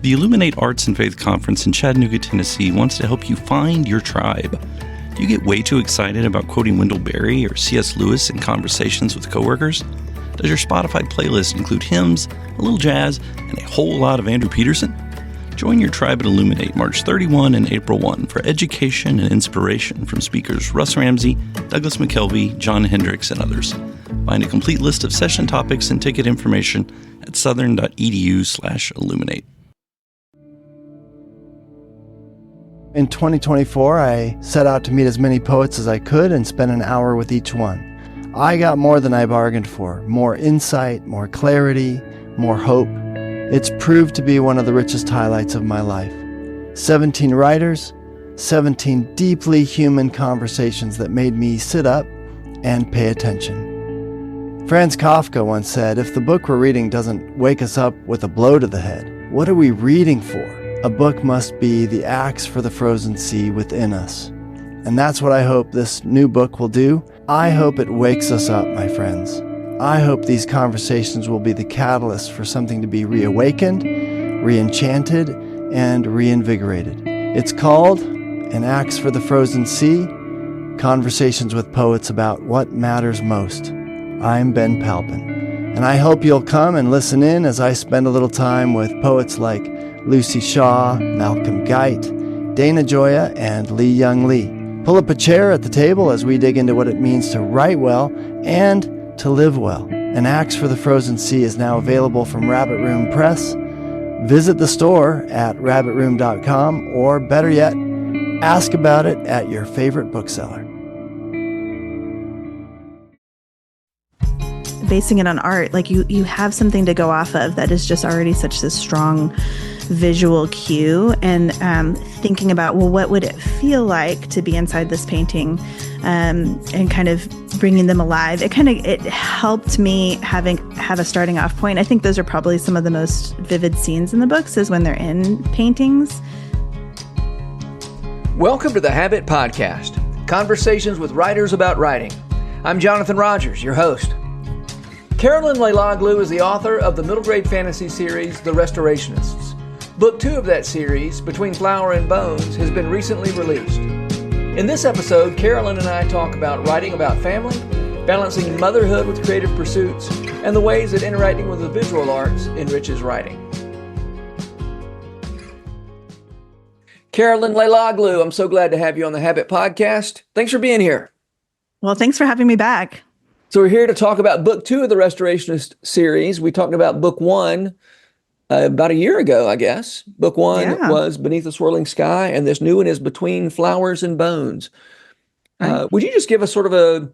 The Illuminate Arts and Faith Conference in Chattanooga, Tennessee wants to help you find your tribe. Do you get way too excited about quoting Wendell Berry or C.S. Lewis in conversations with coworkers? Does your Spotify playlist include hymns, a little jazz, and a whole lot of Andrew Peterson? Join your tribe at Illuminate March 31 and April 1 for education and inspiration from speakers Russ Ramsey, Douglas McKelvey, John Hendricks, and others. Find a complete list of session topics and ticket information at southern.edu/illuminate. In 2024, I set out to meet as many poets as I could and spend an hour with each one. I got more than I bargained for, more insight, more clarity, more hope. It's proved to be one of the richest highlights of my life. 17 writers, 17 deeply human conversations that made me sit up and pay attention. Franz Kafka once said, if the book we're reading doesn't wake us up with a blow to the head, what are we reading for? A book must be the axe for the frozen sea within us. And that's what I hope this new book will do. I hope it wakes us up, my friends. I hope these conversations will be the catalyst for something to be reawakened, re-enchanted, and reinvigorated. It's called An Axe for the Frozen Sea, Conversations with Poets About What Matters Most. I'm Ben Palpin, and I hope you'll come and listen in as I spend a little time with poets like Lucy Shaw, Malcolm Guite, Dana Gioia, and Lee Young Lee. Pull up a chair at the table as we dig into what it means to write well and to live well. An Axe for the Frozen Sea is now available from Rabbit Room Press. Visit the store at rabbitroom.com, or better yet, ask about it at your favorite bookseller. Basing it on art, like you have something to go off of that is just already such this strong visual cue, and thinking about, well, what would it feel like to be inside this painting, and kind of bringing them alive. It helped me have a starting off point. I think those are probably some of the most vivid scenes in the books, is when they're in paintings. Welcome to the Habit Podcast, conversations with writers about writing. I'm Jonathan Rogers, your host. Carolyn Leiloglou is the author of the middle grade fantasy series, The Restorationists. Book 2 of that series, Between Flower and Bones, has been recently released. In this episode, Carolyn and I talk about writing about family, balancing motherhood with creative pursuits, and the ways that interacting with the visual arts enriches writing. Carolyn Leiloglou, I'm so glad to have you on the Habit Podcast. Thanks for being here. Well, thanks for having me back. So we're here to talk about Book 2 of the Restorationist series. We talked about Book 1 about a year ago, I guess. Book 1 was Beneath the Swirling Sky, and this new one is Between Flowers and Bones. Right. Would you just give us sort of a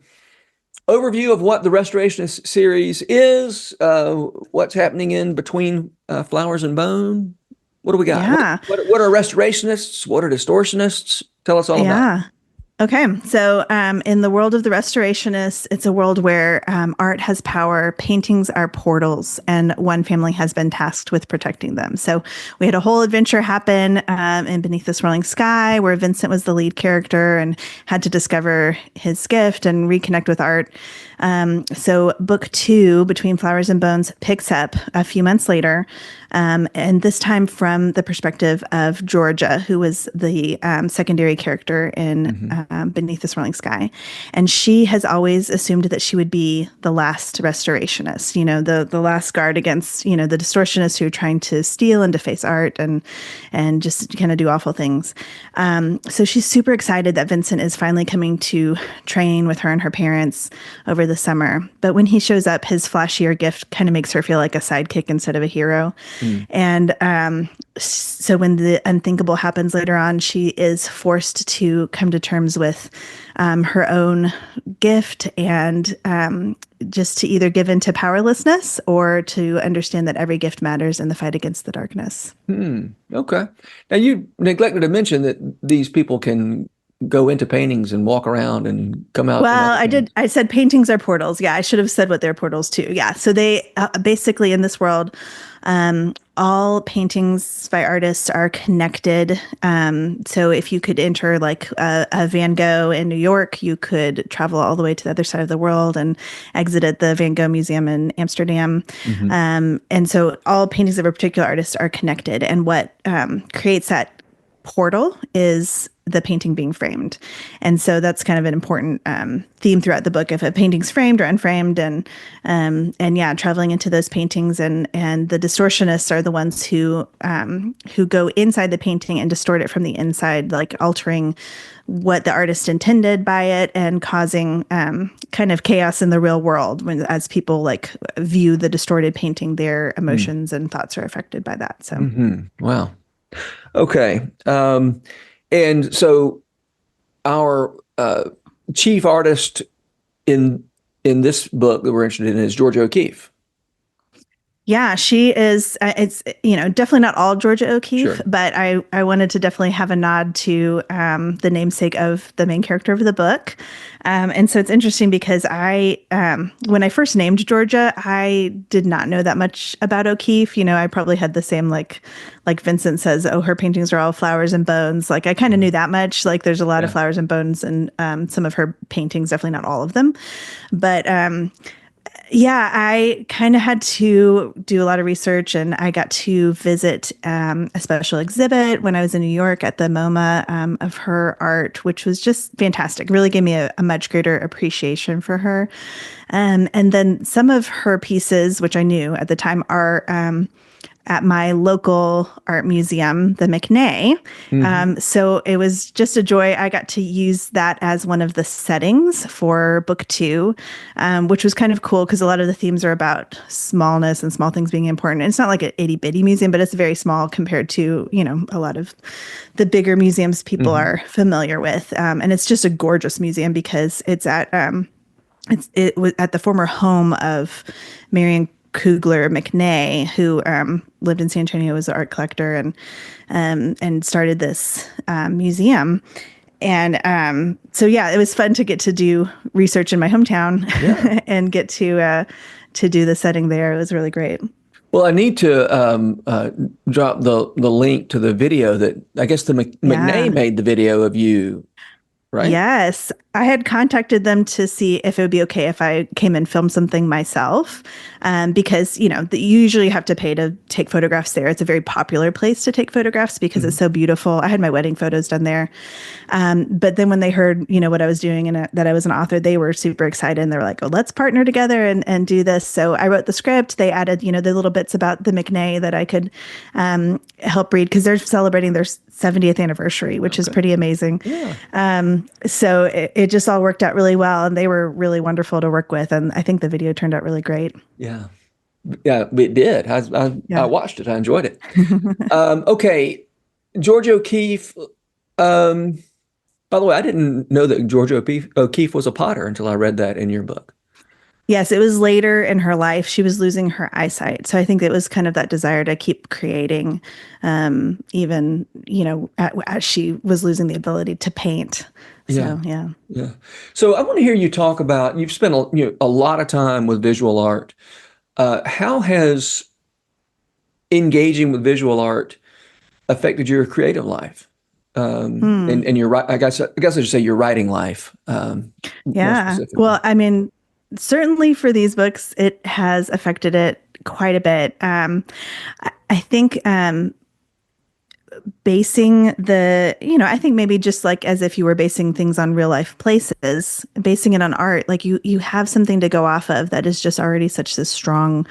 overview of what the Restorationist series is, what's happening in Between Flowers and Bone? What do we got? Yeah. What are Restorationists? What are Distortionists? Tell us all about it. Okay, so in the world of the Restorationists, it's a world where art has power, paintings are portals, and one family has been tasked with protecting them. So we had a whole adventure happen in Beneath the Swirling Sky, where Vincent was the lead character and had to discover his gift and reconnect with art. So Book 2, Between Flowers and Bones, picks up a few months later, and this time from the perspective of Georgia, who was the secondary character in Beneath the Swirling Sky. And she has always assumed that she would be the last restorationist, the last guard against, the distortionists who are trying to steal and deface art and just kind of do awful things. So she's super excited that Vincent is finally coming to train with her and her parents over the summer. But when he shows up, his flashier gift kind of makes her feel like a sidekick instead of a hero. And so when the unthinkable happens later on, she is forced to come to terms with her own gift and just to either give in to powerlessness or to understand that every gift matters in the fight against the darkness. Okay. Now, you neglected to mention that these people can go into paintings and walk around and come out. Well, I did. I said paintings are portals. Yeah, I should have said what they're portals too. Yeah. So they basically in this world, All paintings by artists are connected. So if you could enter like a Van Gogh in New York, you could travel all the way to the other side of the world and exit at the Van Gogh Museum in Amsterdam. And so all paintings of a particular artist are connected. And what creates that portal is the painting being framed. And so that's kind of an important theme throughout the book, if a painting's framed or unframed, and yeah, traveling into those paintings, and the distortionists are the ones who go inside the painting and distort it from the inside, like altering what the artist intended by it and causing kind of chaos in the real world as people like view the distorted painting, their emotions and thoughts are affected by that. So Wow. Okay. And so our chief artist in this book that we're interested in is Georgia O'Keeffe. Yeah, she is. It's definitely not all Georgia O'Keeffe, but I wanted to definitely have a nod to the namesake of the main character of the book, and so it's interesting because when I first named Georgia, I did not know that much about O'Keeffe. I probably had the same like Vincent says, oh, her paintings are all flowers and bones. Like I kind of knew that much. Like there's a lot of flowers and bones in some of her paintings, definitely not all of them, but. Yeah, I kind of had to do a lot of research, and I got to visit a special exhibit when I was in New York at the MoMA of her art, which was just fantastic. Really gave me a much greater appreciation for her. And then some of her pieces, which I knew at the time, are at my local art museum, the McNay. So it was just a joy. I got to use that as one of the settings for book 2, which was kind of cool because a lot of the themes are about smallness and small things being important. And it's not like an itty bitty museum, but it's very small compared to, a lot of the bigger museums people are familiar with. And it's just a gorgeous museum because it's at, it was at the former home of Marion Kugler McNay, who lived in San Antonio, was an art collector, and started this museum. And so, yeah, it was fun to get to do research in my hometown and get to do the setting there. It was really great. Well, I need to drop the link to the video that I guess the McNay made the video of you, right? Yes. I had contacted them to see if it would be okay if I came and filmed something myself, because, you usually have to pay to take photographs there. It's a very popular place to take photographs because it's so beautiful. I had my wedding photos done there. But then when they heard, what I was doing and that I was an author, they were super excited. And they were like, oh, let's partner together and do this. So I wrote the script. They added, the little bits about the McNay that I could help read because they're celebrating their 70th anniversary, which is pretty amazing. Yeah. So it just all worked out really well, and they were really wonderful to work with. And I think the video turned out really great. Yeah. Yeah, it did. I watched it. I enjoyed it. Okay. Georgia O'Keeffe. By the way, I didn't know that Georgia O'Keeffe was a potter until I read that in your book. Yes, it was later in her life. She was losing her eyesight. So I think it was kind of that desire to keep creating, even, as she was losing the ability to paint. So, yeah. So I want to hear you talk about, you've spent a lot of time with visual art. How has engaging with visual art affected your creative life? And your, I guess I should say your writing life. Yeah. Well, I mean, certainly for these books, it has affected it quite a bit. I think basing I think maybe just like as if you were basing things on real life places, basing it on art, like you have something to go off of that is just already such a strong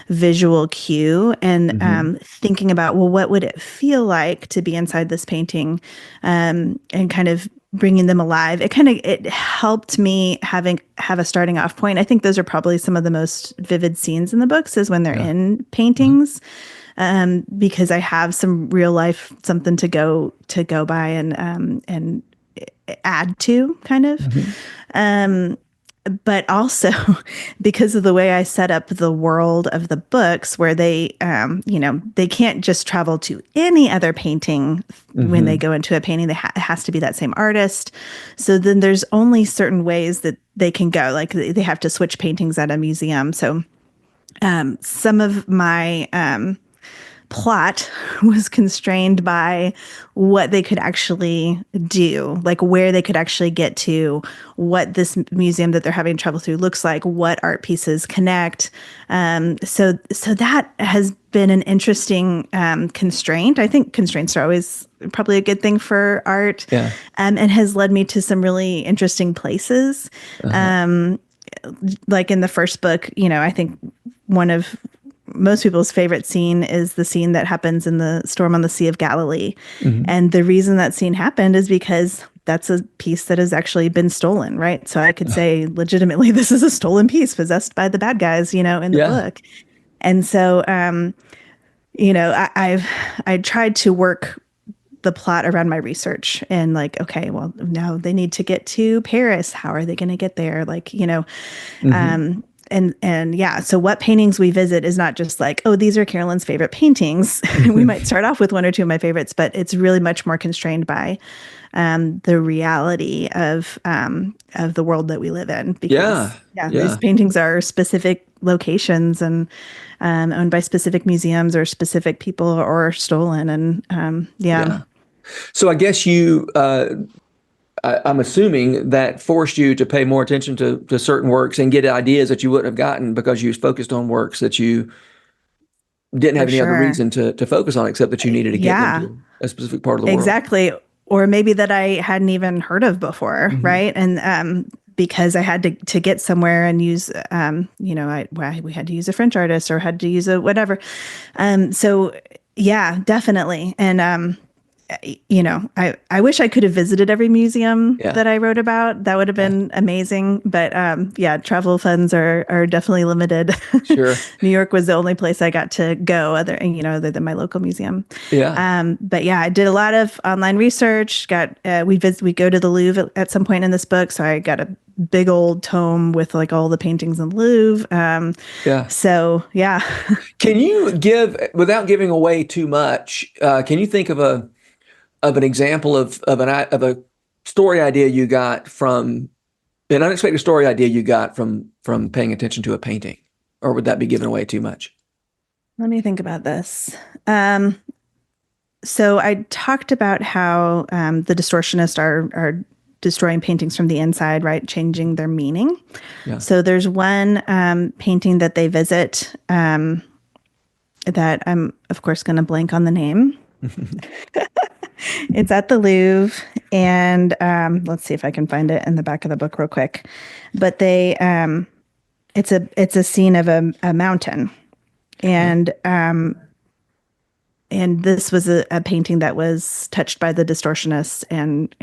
visual cue, and thinking about, well, what would it feel like to be inside this painting, and kind of bringing them alive. It helped me have a starting off point. I think those are probably some of the most vivid scenes in the books is when they're in paintings, because I have some real life something to go by and add to kind of. But also because of the way I set up the world of the books, where they, they can't just travel to any other painting when they go into a painting. It has to be that same artist. So then there's only certain ways that they can go. Like they have to switch paintings at a museum. So Some of my plot was constrained by what they could actually do, like where they could actually get to, what this museum that they're having trouble through looks like, what art pieces connect. So that has been an interesting constraint. I think constraints are always probably a good thing for art, and has led me to some really interesting places. Like in the first book, I think one of most people's favorite scene is the scene that happens in the storm on the Sea of Galilee. And the reason that scene happened is because that's a piece that has actually been stolen, right? So I could say legitimately, this is a stolen piece possessed by the bad guys, in the book. And so, I tried to work the plot around my research and like, okay, well, now they need to get to Paris. How are they going to get there? Like, and yeah, so what paintings we visit is not just like, oh, these are Carolyn's favorite paintings. We might start off with one or two of my favorites, but it's really much more constrained by the reality of the world that we live in. Because these paintings are specific locations and owned by specific museums or specific people or stolen. And So I guess I'm assuming that forced you to pay more attention to certain works and get ideas that you wouldn't have gotten because you was focused on works that you didn't have any other reason to focus on except that you needed to get into a specific part of the world. Exactly. Or maybe that I hadn't even heard of before, right? And because I had to get somewhere and use, we had to use a French artist or had to use a whatever. So yeah, definitely. And I wish I could have visited every museum that I wrote about. That would have been amazing. But travel funds are definitely limited. Sure. New York was the only place I got to go other than my local museum. Yeah. But yeah, I did a lot of online research. We go to the Louvre at some point in this book. So I got a big old tome with like all the paintings in the Louvre. So yeah. Can you without giving away too much, can you think of an example of a story idea you got from an unexpected story idea you got from paying attention to a painting, or would that be giving away too much? Let me think about this. So I talked about how the distortionists are destroying paintings from the inside, right? Changing their meaning. Yeah. So there's one painting that they visit that I'm, of course, going to blank on the name. It's at the Louvre, and let's see if I can find it in the back of the book real quick. But it's a scene of a mountain, and this was a painting that was touched by the distortionists and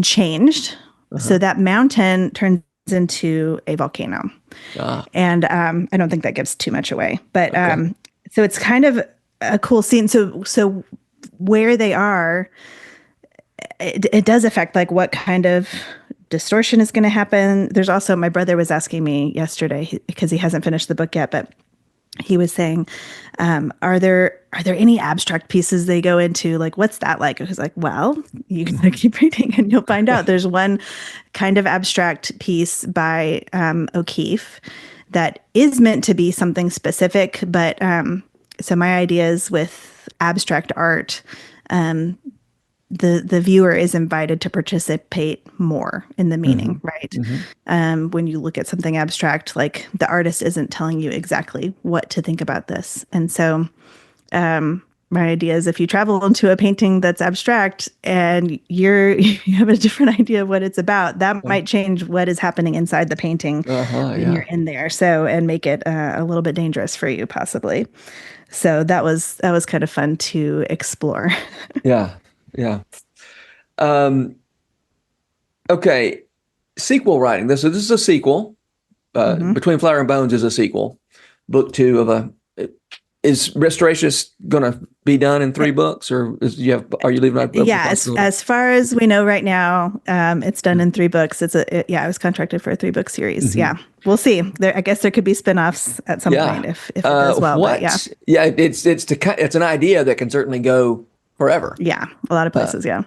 changed. So that mountain turns into a volcano, and I don't think that gives too much away. But so it's kind of a cool scene. So where they are, it does affect like what kind of distortion is going to happen. There's also, my brother was asking me yesterday because he hasn't finished the book yet, but he was saying, are there any abstract pieces they go into? Like, what's that like? I was like, well, you can keep reading and you'll find out. There's one kind of abstract piece by O'Keeffe that is meant to be something specific, but so my ideas with abstract art, the viewer is invited to participate more in the meaning, right? When you look at something abstract, like the artist isn't telling you exactly what to think about this. And so my idea is if you travel into a painting that's abstract and you have a different idea of what it's about, that might change what is happening inside the painting when you're in there. So, and make it a little bit dangerous for you possibly. So that was kind of fun to explore. Yeah. Okay. Sequel writing. This is a sequel. Between Flower and Bones is a sequel. Book 2 of is Restorationist going to be done in 3 books, or are you leaving out? Yeah, as far as we know right now, it's done in 3 books. I was contracted for a 3-book series. Yeah, we'll see. I guess there could be spinoffs at some point if it does well. But it's an idea that can certainly go forever. Yeah, a lot of places. Yeah.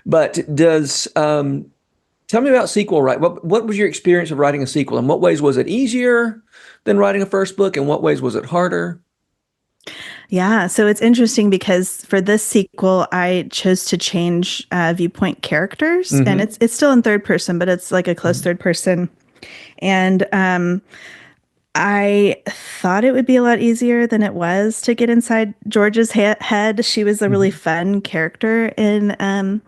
But does Tell me about sequel, right? What was your experience of writing a sequel? In what ways was it easier than writing a first book? In what ways was it harder? Yeah, so it's interesting because for this sequel, I chose to change viewpoint characters, and it's still in third person, but it's like a close third person. And I thought it would be a lot easier than it was to get inside George's head. She was a really fun character in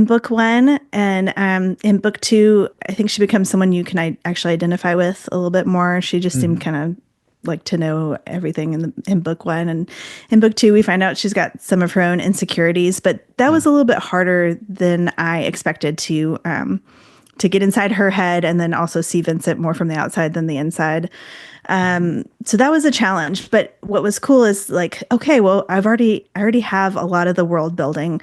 book one, and in book two, I think she becomes someone you can actually identify with a little bit more. She just seemed kind of like to know everything in book one, and in book two, we find out she's got some of her own insecurities. But that was a little bit harder than I expected to get inside her head, and then also see Vincent more from the outside than the inside. So that was a challenge. But what was cool is like, okay, well, I already have a lot of the world building.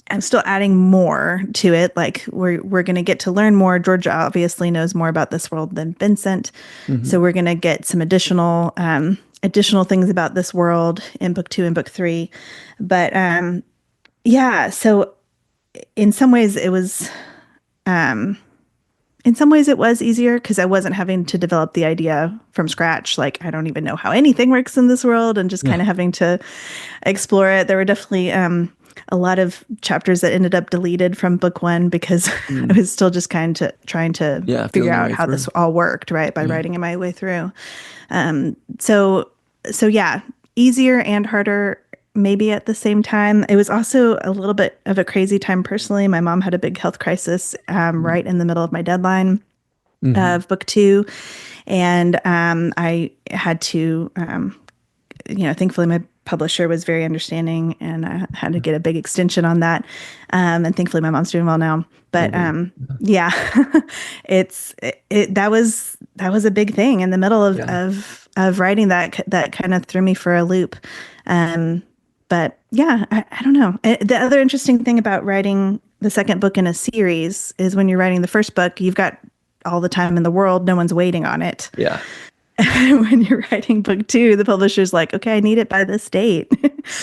I'm still adding more to it. Like we're going to get to learn more. George obviously knows more about this world than Vincent. So we're going to get some additional things about this world in book two and book three. But yeah, so in some ways it was easier because I wasn't having to develop the idea from scratch. Like I don't even know how anything works in this world, and just kind of having to explore it. There were definitely a lot of chapters that ended up deleted from book one because I was still just trying to figure out how this all worked, right, by writing it my way through. So yeah, easier and harder maybe at the same time. It was also a little bit of a crazy time personally. My mom had a big health crisis right in the middle of my deadline of book two, and I had to, thankfully my publisher was very understanding, and I had to get a big extension on that. And thankfully my mom's doing well now. But yeah, that was a big thing in the middle of writing that kind of threw me for a loop. But yeah, I don't know. The other interesting thing about writing the second book in a series is when you're writing the first book, you've got all the time in the world. No one's waiting on it. Yeah. When you're writing book two, the publisher's like, okay, I need it by this date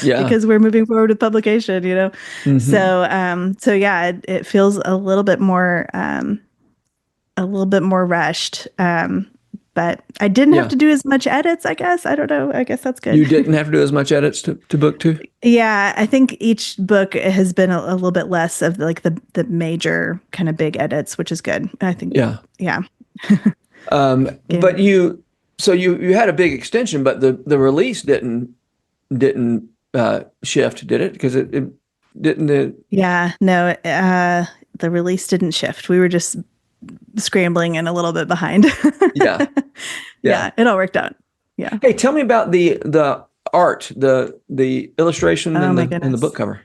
because we're moving forward with publication, So yeah, it feels a little bit more rushed. But I didn't have to do as much edits, I guess. I don't know. I guess that's good. You didn't have to do as much edits to book two? Yeah, I think each book has been a little bit less of like the major kind of big edits, which is good. I think. Yeah. But you had a big extension, but the release didn't shift, did it? Because it didn't. Yeah, no, the release didn't shift. We were just scrambling and a little bit behind. Yeah, it all worked out. Yeah. Hey, tell me about the art, the illustration and the book cover.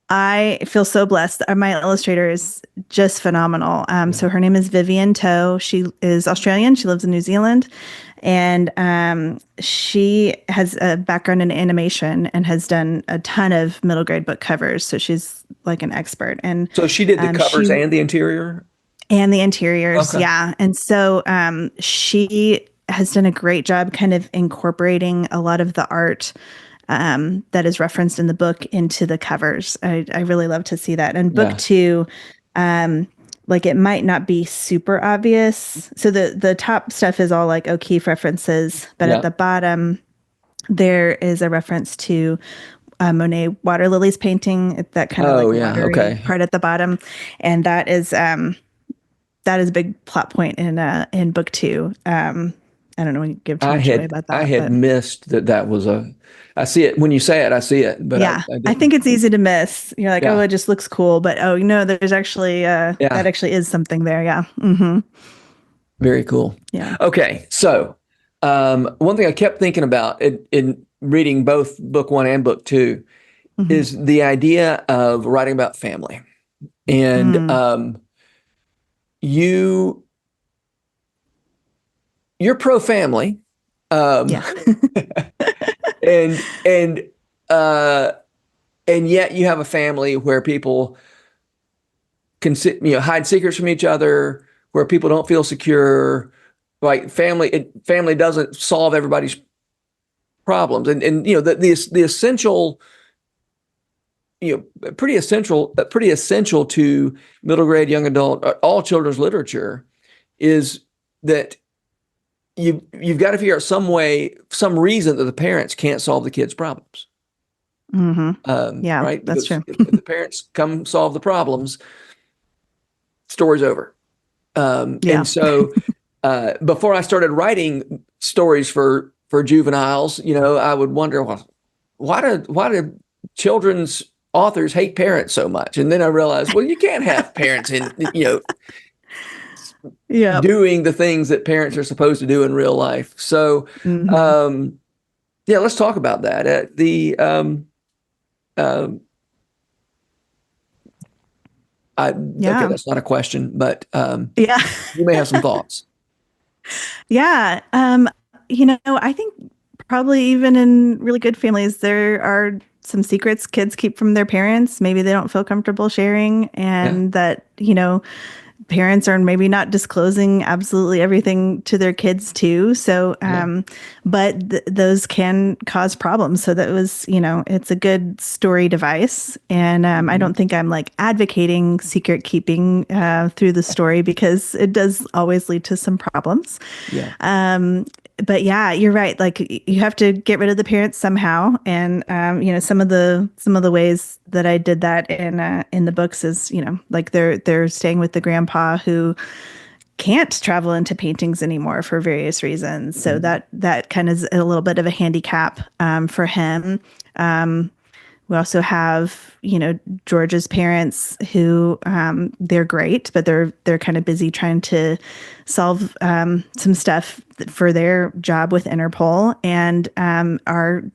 I feel so blessed. My illustrator is just phenomenal. So her name is Vivian Toe. She is Australian. She lives in New Zealand, and she has a background in animation and has done a ton of middle grade book covers. So she's like an expert. And so she did the covers and the interior. And the interiors, yeah. And so she has done a great job kind of incorporating a lot of the art that is referenced in the book into the covers. I really love to see that. And book two, like it might not be super obvious. So the top stuff is all like O'Keeffe references, but at the bottom there is a reference to Monet Water Lilies painting, that kind of watery part at the bottom. And that is a big plot point in book two. I don't know when you give too much away about that. I had missed that was I see it when you say it. I see it, but yeah, I think it's easy to miss. You're like, oh, it just looks cool, but there's actually that actually is something there. Yeah. Mm-hmm. Very cool. Yeah. Okay, so one thing I kept thinking about in reading both book one and book two is the idea of writing about family, and you're pro-family, and yet you have a family where people can hide secrets from each other, where people don't feel secure. Like family doesn't solve everybody's problems, and the essential pretty essential to middle grade, young adult, all children's literature, is that you've got to figure out some reason that the parents can't solve the kids' problems. Yeah, right? that's true. If the parents come solve the problems, story's over. And so before I started writing stories for juveniles, I would wonder, well, why do children's authors hate parents so much? And then I realized, well, you can't have parents doing the things that parents are supposed to do in real life. So, let's talk about that. Okay, that's not a question, but you may have some thoughts. Yeah. I think probably even in really good families, there are some secrets kids keep from their parents. Maybe they don't feel comfortable sharing, and that, parents are maybe not disclosing absolutely everything to their kids too. So, but those can cause problems. So that was, it's a good story device. And I don't think I'm like advocating secret keeping through the story, because it does always lead to some problems. But yeah, you're right. Like, you have to get rid of the parents somehow. And, some of the ways that I did that in the books is, like they're staying with the grandpa who can't travel into paintings anymore for various reasons. So that kind of is a little bit of a handicap for him. We also have, George's parents who they're great, but they're kind of busy trying to solve some stuff for their job with Interpol, and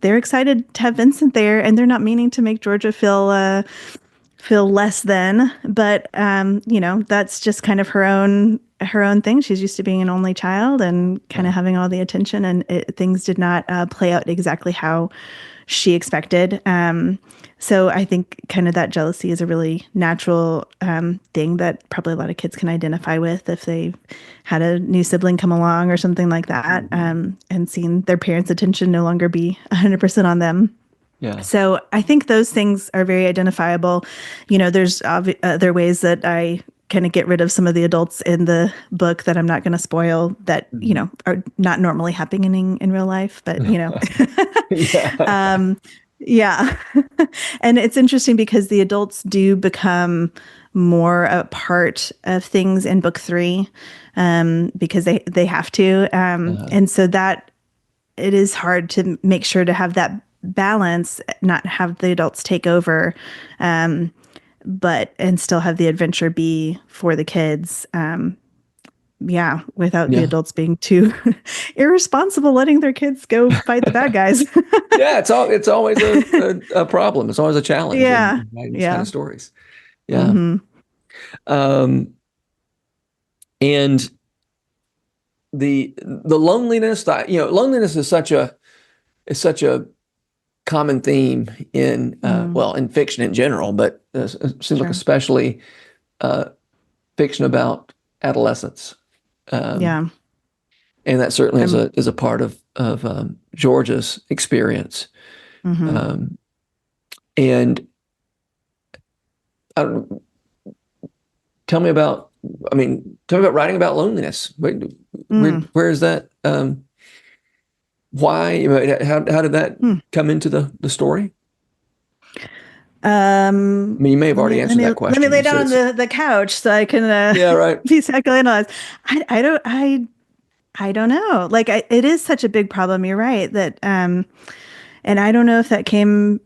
they're excited to have Vincent there, and they're not meaning to make Georgia feel less than, but that's just kind of her own thing. She's used to being an only child and kind of having all the attention, and things did not play out exactly how she expected. So I think kind of that jealousy is a really natural thing that probably a lot of kids can identify with if they had a new sibling come along or something like that, and seen their parents' attention no longer be 100% on them. Yeah. So I think those things are very identifiable. There's other ways that I kind of get rid of some of the adults in the book that I'm not going to spoil that, are not normally happening in real life, but, And it's interesting because the adults do become more a part of things in book 3, because they have to. And so that it is hard to make sure to have that balance, not have the adults take over, and still have the adventure be for the kids. Without the adults being too irresponsible, letting their kids go fight the bad guys. It's always a problem. It's always a challenge. In writing these kind of stories. Yeah. And the loneliness. Loneliness is such a common theme in in fiction in general, but it seems like especially fiction about adolescence. And that certainly is a part of Georgia's experience. And I don't know, tell me about writing about loneliness. Where is that? Why? How did that come into the story? You may have already answered that question. Let me lay down on the couch so I can be psychoanalyzed. I don't know. Like, it is such a big problem. You're right that, and I don't know if that came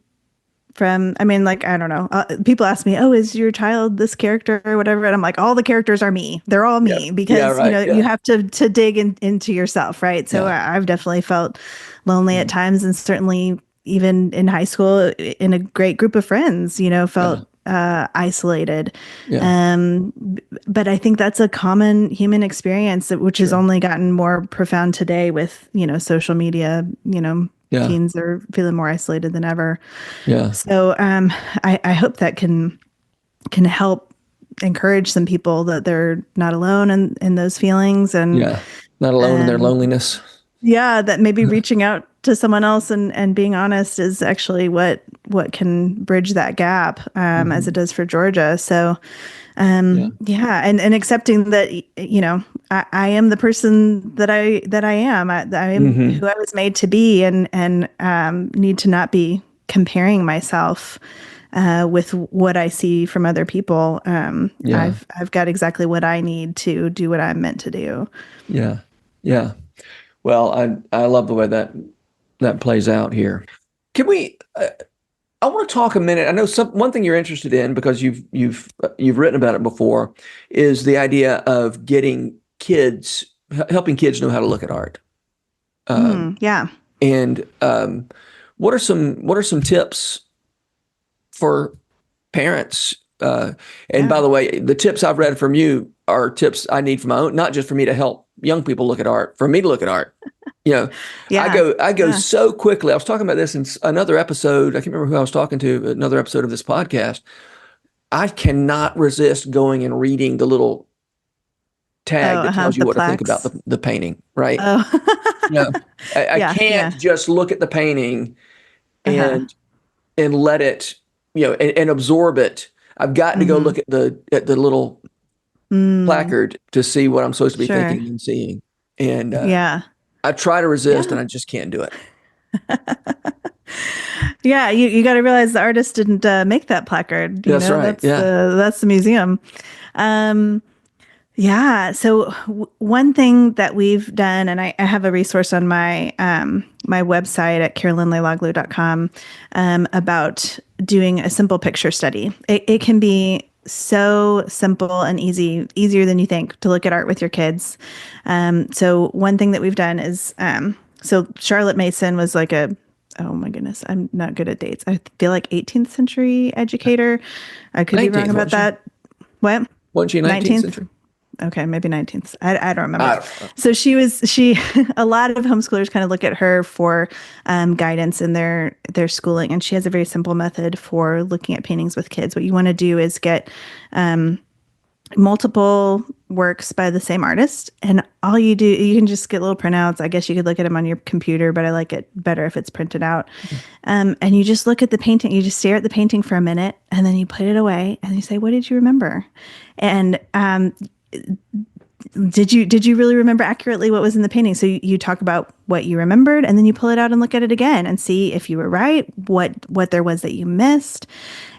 from. I don't know. People ask me, "Oh, is your child this character or whatever?" And I'm like, all the characters are me. They're all me because you have to dig into yourself, right? So I've definitely felt lonely at times, and certainly even in high school, in a great group of friends, felt isolated. But I think that's a common human experience, which has only gotten more profound today with, social media. Teens are feeling more isolated than ever. So I hope that can help encourage some people that they're not alone in those feelings, and not alone in their loneliness. That maybe reaching out to someone else and being honest is actually what can bridge that gap as it does for Georgia. So yeah, and accepting that, I am the person that I am. I am who I was made to be, and need to not be comparing myself with what I see from other people. I've got exactly what I need to do what I'm meant to do. Yeah. Yeah. Well, I love the way that plays out here. Can we? I want to talk a minute. I know one thing you're interested in, because you've written about it before, is the idea of helping kids know how to look at art. Yeah. And what are some tips for parents? And by the way, the tips I've read from you are tips I need for my own, not just for me to help young people look at art, for me to look at art. I go so quickly. I was talking about this in another episode. I can't remember who I was talking to, another episode of this podcast. I cannot resist going and reading the little tag that tells you what to think about the painting, right? I can't just look at the painting and let it, and absorb it. I've got to go look at the little placard to see what I'm supposed to be thinking and seeing. And I try to resist, and I just can't do it. Yeah, you got to realize the artist didn't make that placard. That's right. That's the museum. So one thing that we've done, and I have a resource on my my website at carolynleiloglou.com about doing a simple picture study. It can be so simple and easier than you think to look at art with your kids. So one thing that we've done is, so Charlotte Mason was like oh my goodness, I'm not good at dates. I feel like 18th century educator. I could be wrong about that. What? Wasn't she 19th century? Okay, maybe 19th. I don't remember. So she a lot of homeschoolers kind of look at her for guidance in their schooling. And she has a very simple method for looking at paintings with kids. What you want to do is get multiple works by the same artist. And all you do, you can just get little printouts. I guess you could look at them on your computer, but I like it better if it's printed out. And you just look at the painting. You just stare at the painting for a minute, and then you put it away, and you say, what did you remember? And did you really remember accurately what was in the painting? So you talk about what you remembered, and then you pull it out and look at it again and see if you were right, what there was that you missed.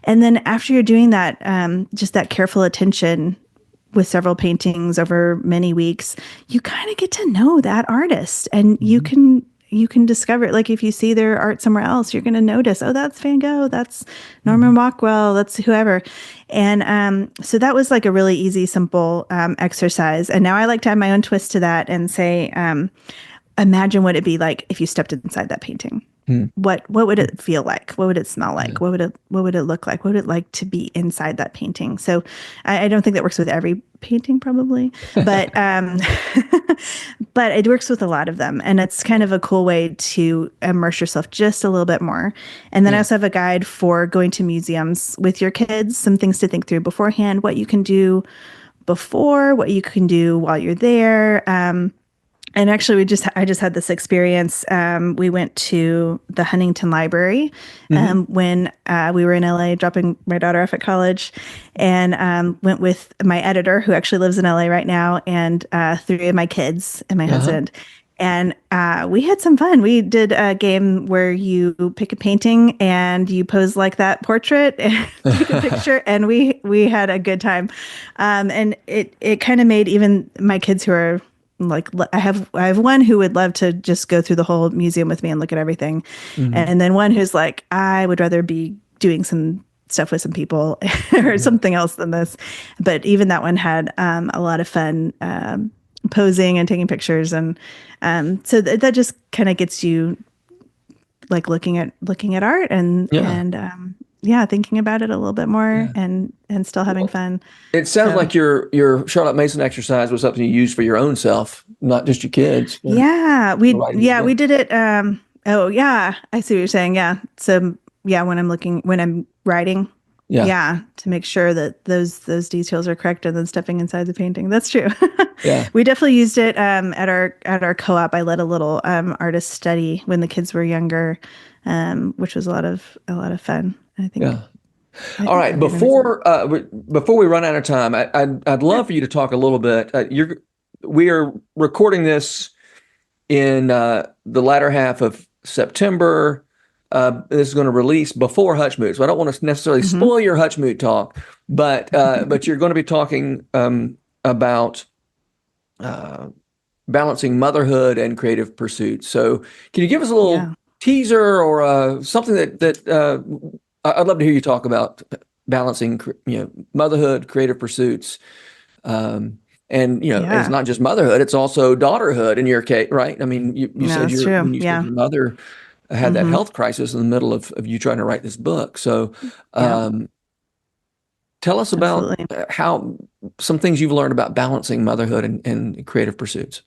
And then after you're doing that, just that careful attention with several paintings over many weeks, you kind of get to know that artist, and you can discover, like, if you see their art somewhere else, you're going to notice, oh, that's Van Gogh, that's Norman Rockwell, that's whoever. And so that was like a really easy, simple exercise. And now I like to add my own twist to that and say, imagine what it'd be like if you stepped inside that painting. What would it feel like? What would it smell like? What would it look like? What would it like to be inside that painting? So I don't think that works with every painting, probably, but but it works with a lot of them, and it's kind of a cool way to immerse yourself just a little bit more. And then I also have a guide for going to museums with your kids, some things to think through beforehand, what you can do before, what you can do while you're there. And actually, I just had this experience. We went to the Huntington Library when we were in LA, dropping my daughter off at college, and went with my editor, who actually lives in LA right now, and 3 of my kids and my husband. And we had some fun. We did a game where you pick a painting and you pose like that portrait and take a picture, and we had a good time. And it kind of made even my kids, who are like, I have one who would love to just go through the whole museum with me and look at everything. And then one who's like, I would rather be doing some stuff with some people or something else than this. But even that one had a lot of fun posing and taking pictures. And so that just kind of gets you like looking at art and thinking about it a little bit more and still having fun. It sounds like your Charlotte Mason exercise was something you used for your own self, not just your kids. We did it. I see what you're saying. Yeah. So when I'm writing, Yeah. Yeah, to make sure that those details are correct, and then stepping inside the painting. That's true. Yeah. We definitely used it at our co-op. I led a little artist study when the kids were younger, which was a lot of fun. I think. Yeah. All right. Before we run out of time, I'd love for you to talk a little bit. We are recording this in the latter half of September. This is going to release before Hutchmoot, so I don't want to necessarily spoil your Hutchmoot talk, but you're going to be talking about balancing motherhood and creative pursuits. So, can you give us a little teaser or something that I'd love to hear you talk about balancing, motherhood, creative pursuits. It's not just motherhood, it's also daughterhood in your case, right? I mean, you said when you said your mother had that health crisis in the middle of you trying to write this book. So tell us about how some things you've learned about balancing motherhood and creative pursuits.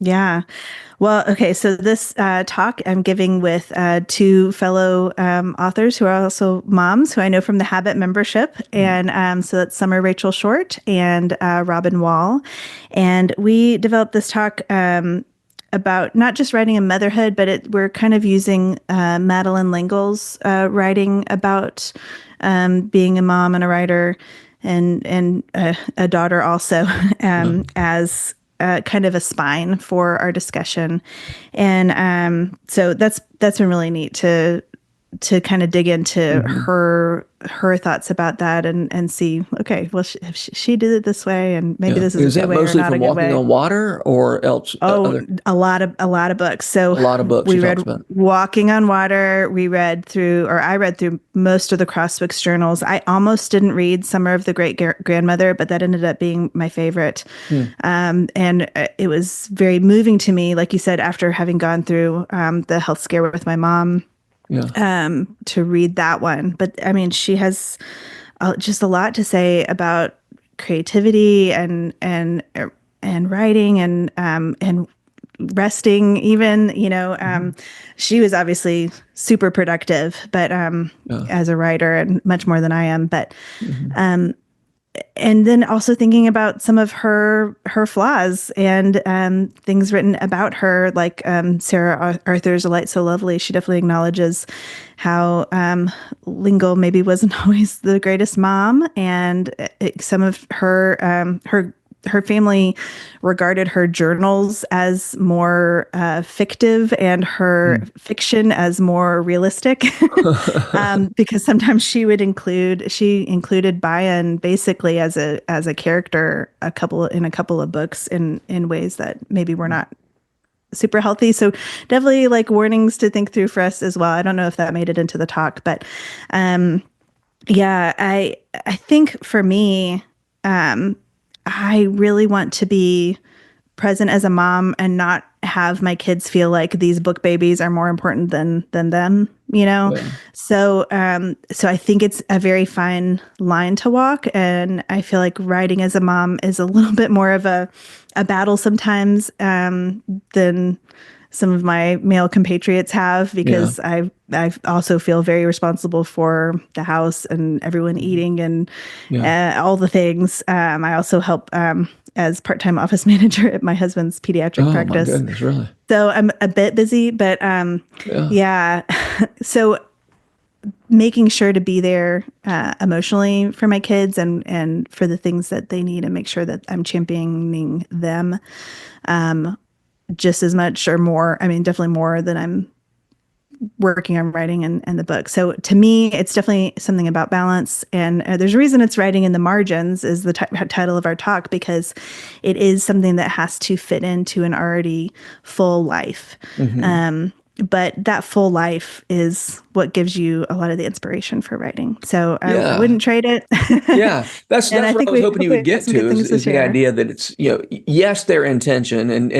Yeah. Well, okay. So this talk I'm giving with two fellow authors who are also moms who I know from the Habit membership. And so that's Summer Rachel Short and Robin Wall. And we developed this talk about not just writing in motherhood, but we're kind of using Madeleine L'Engle's writing about being a mom and a writer and a daughter also as kind of a spine for our discussion. And so that's been really neat to kind of dig into her thoughts about that and see, okay, well, she did it this way, and maybe this is a good way or not a good way. Is that mostly from Walking on Water or else? A lot of books. So a lot of books. We read Walking on Water. I read through most of the Crosswicks journals. I almost didn't read Summer of the Great Grandmother, but that ended up being my favorite. And it was very moving to me, like you said, after having gone through the health scare with my mom. To read that one. But I mean, she has just a lot to say about creativity and writing and resting even, she was obviously super productive, but as a writer and much more than I am, but and then also thinking about some of her flaws and things written about her, like Sarah Arthur's A Light So Lovely. She definitely acknowledges how Lingle maybe wasn't always the greatest mom, and some of her family regarded her journals as more fictive and her fiction as more realistic, because sometimes she included Bayan basically as a character in a couple of books in ways that maybe were not super healthy. So definitely like warnings to think through for us as well. I don't know if that made it into the talk, but I think for me, I really want to be present as a mom and not have my kids feel like these book babies are more important than them, Yeah. So I think it's a very fine line to walk, and I feel like writing as a mom is a little bit more of a battle sometimes than some of my male compatriots have, because I also feel very responsible for the house and everyone eating and all the things. I also help as part-time office manager at my husband's pediatric practice. Oh my goodness, really? So I'm a bit busy, but so making sure to be there emotionally for my kids and for the things that they need, and make sure that I'm championing them just as much or more. I mean, definitely more than I'm working on writing and the book. So to me, it's definitely something about balance. And there's a reason it's writing in the margins is the title of our talk, because it is something that has to fit into an already full life. But that full life is what gives you a lot of the inspiration for writing. So I wouldn't trade it. That's what I was hoping you would get to is the idea that it's, yes, their intention and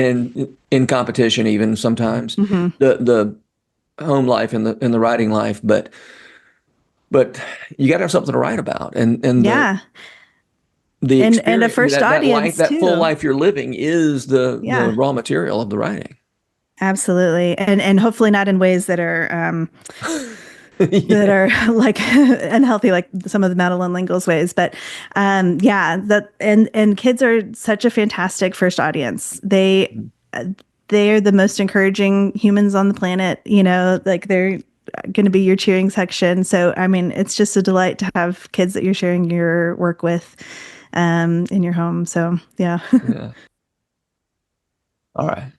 in competition, even sometimes the home life and the writing life, but you got to have something to write about. And a first audience, that full life you're living is the raw material of the writing. Absolutely. And hopefully not in ways that are that are like unhealthy, like some of the Madeline L'Engle's ways. But and kids are such a fantastic first audience. They're the most encouraging humans on the planet. Like they're going to be your cheering section. So, I mean, it's just a delight to have kids that you're sharing your work with in your home. So, yeah. Yeah. All right.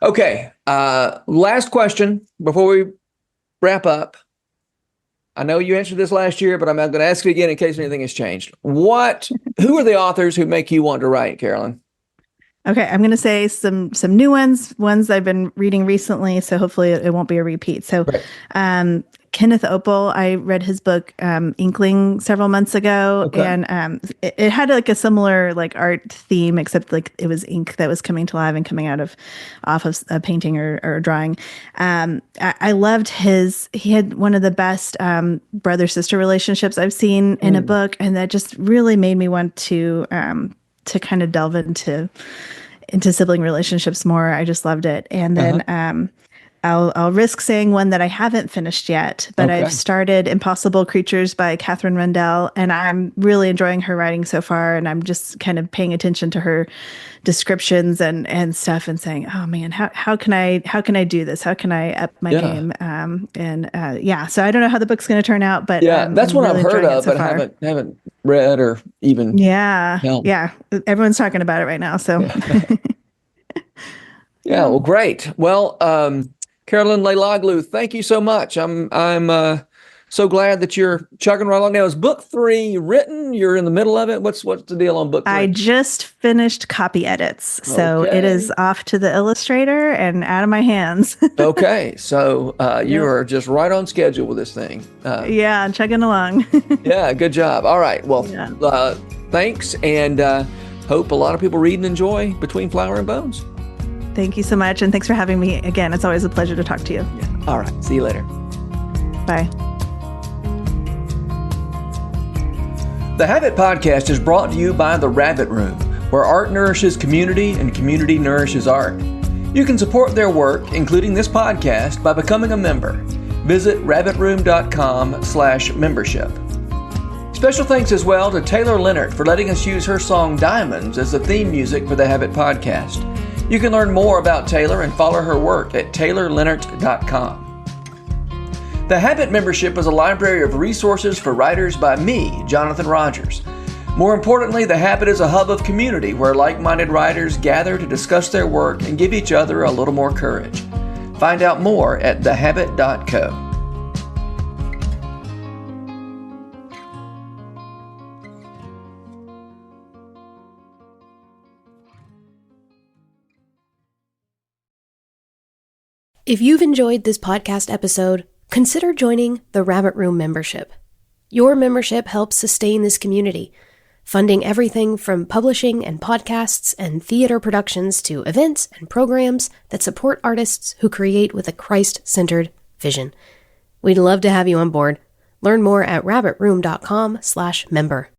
Okay. Last question before we wrap up. I know you answered this last year, but I'm going to ask it again in case anything has changed. Who are the authors who make you want to write, Carolyn? Okay, I'm going to say some new ones I've been reading recently, so hopefully it won't be a repeat. So, Kenneth Opel, I read his book Inkling several months ago, and it had like a similar like art theme, except like it was ink that was coming to life and coming off of a painting or drawing. I loved he had one of the best brother-sister relationships I've seen in a book, and that just really made me want to kind of delve into sibling relationships more. I just loved it. And then I'll risk saying one that I haven't finished yet, but I've started Impossible Creatures by Catherine Rendell, and I'm really enjoying her writing so far. And I'm just kind of paying attention to her descriptions and stuff and saying, oh man, how can I do this? How can I up my game? So I don't know how the book's going to turn out, but that's what I've heard of, but haven't read or even. Yeah. Everyone's talking about it right now. So. Yeah. Well, great. Well, Carolyn Leiloglou, thank you so much. I'm so glad that you're chugging right along. Now, is book 3 written? You're in the middle of it. What's the deal on book 3? I just finished copy edits, so it is off to the illustrator and out of my hands. Okay, so you are just right on schedule with this thing. Chugging along. Yeah, good job. All right. Well, thanks, and hope a lot of people read and enjoy Between Flower and Bones. Thank you so much, and thanks for having me again. It's always a pleasure to talk to you. Yeah. All right. See you later. Bye. The Habit Podcast is brought to you by The Rabbit Room, where art nourishes community and community nourishes art. You can support their work, including this podcast, by becoming a member. Visit rabbitroom.com/membership. Special thanks as well to Taylor Leonard for letting us use her song Diamonds as the theme music for the Habit Podcast. You can learn more about Taylor and follow her work at taylorleonard.com. The Habit Membership is a library of resources for writers by me, Jonathan Rogers. More importantly, The Habit is a hub of community where like-minded writers gather to discuss their work and give each other a little more courage. Find out more at thehabit.co. If you've enjoyed this podcast episode, consider joining the Rabbit Room membership. Your membership helps sustain this community, funding everything from publishing and podcasts and theater productions to events and programs that support artists who create with a Christ-centered vision. We'd love to have you on board. Learn more at rabbitroom.com/member.